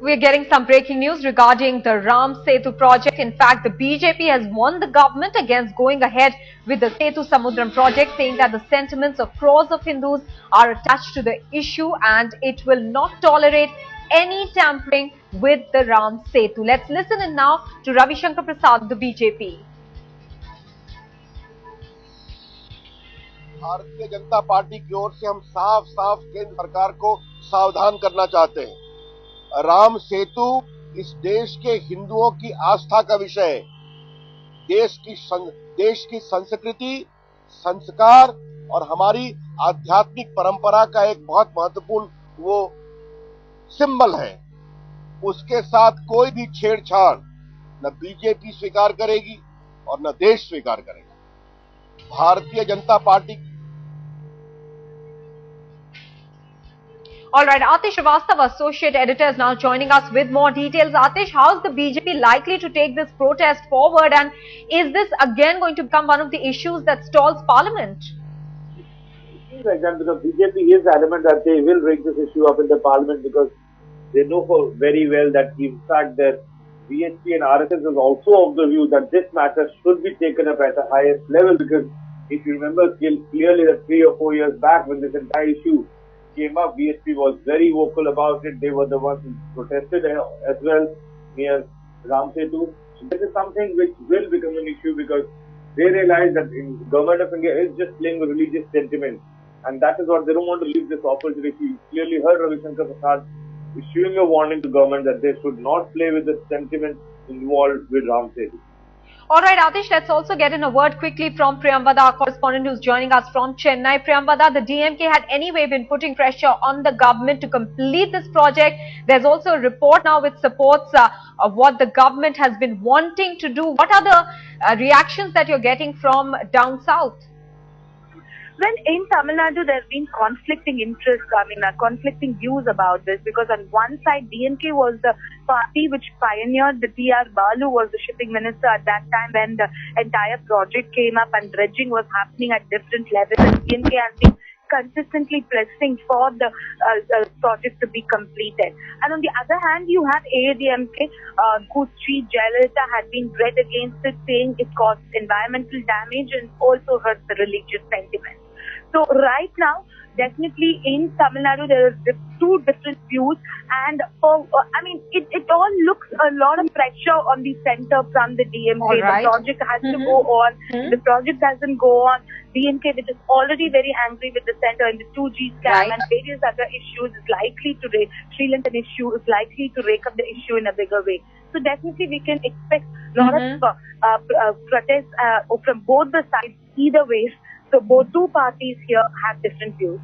We're getting some breaking news regarding the Ram Setu project. In fact, the BJP has warned the government against going ahead with the Setu Samudram project, saying that the sentiments of crores of Hindus are attached to the issue and it will not tolerate any tampering with the Ram Setu. Let's listen in now to Ravi Shankar Prasad, the BJP. Bharatiya Janata party की ओर से हम साफ साफ केंद्र सरकार को सावधान करना चाहते हैं। राम सेतु इस देश के हिंदुओं की आस्था का विषय है। देश की संस्कृति, संस्कार और हमारी आध्यात्मिक परंपरा का एक बहुत महत्वपूर्ण वो सिंबल है। उसके साथ कोई भी छेड़छाड़ न बीजेपी स्वीकार करेगी और न देश स्वीकार करेगा। Bharatiya Janata party All right, Atish Srivastava, Associate Editor, is now joining us with more details. Atish, how is the BJP likely to take this protest forward, and is this again going to become one of the issues that stalls Parliament? It seems like that because BJP is adamant that they will bring this issue up in the Parliament because they know very well that in fact that BHP and RSS is also of the view that this matter should be taken up at the highest level, because if you remember clearly that 3 or 4 years back when this entire issue came up, BHP was very vocal about it. They were the ones who protested as well near Ram Setu. So this is something which will become an issue because they realize that the government of India is just playing with religious sentiment, and that is what they don't want to leave this opportunity. You clearly heard Ravi Shankar Prasad issuing a warning to government that they should not play with the sentiment involved with Ram Setu. All right, Atish, let's also get in a word quickly from Priyamvada, our correspondent who's joining us from Chennai. Priyamvada, the DMK had anyway been putting pressure on the government to complete this project. There's also a report now which supports of what the government has been wanting to do. What are the reactions that you're getting from down south? Well, in Tamil Nadu, there have been conflicting interests, conflicting views about this, because on one side, DMK was the party which pioneered. The T.R. Balu was the shipping minister at that time when the entire project came up and dredging was happening at different levels. And DMK has been consistently pressing for the project to be completed. And on the other hand, you have AADMK, whose chief Jayalalitha had been read against it, saying it caused environmental damage and also hurts the religious sentiment. So right now, definitely in Tamil Nadu, there are two different views, and it all looks a lot of pressure on the centre from the DMK. Right. The project has to go on. The project doesn't go on. DMK, which is already very angry with the centre and the 2G scam and various other issues, is likely to raise. Sri Lankan issue is likely to rake up the issue in a bigger way. So definitely we can expect a lot of protests from both the sides, either ways. So both two parties here have different views.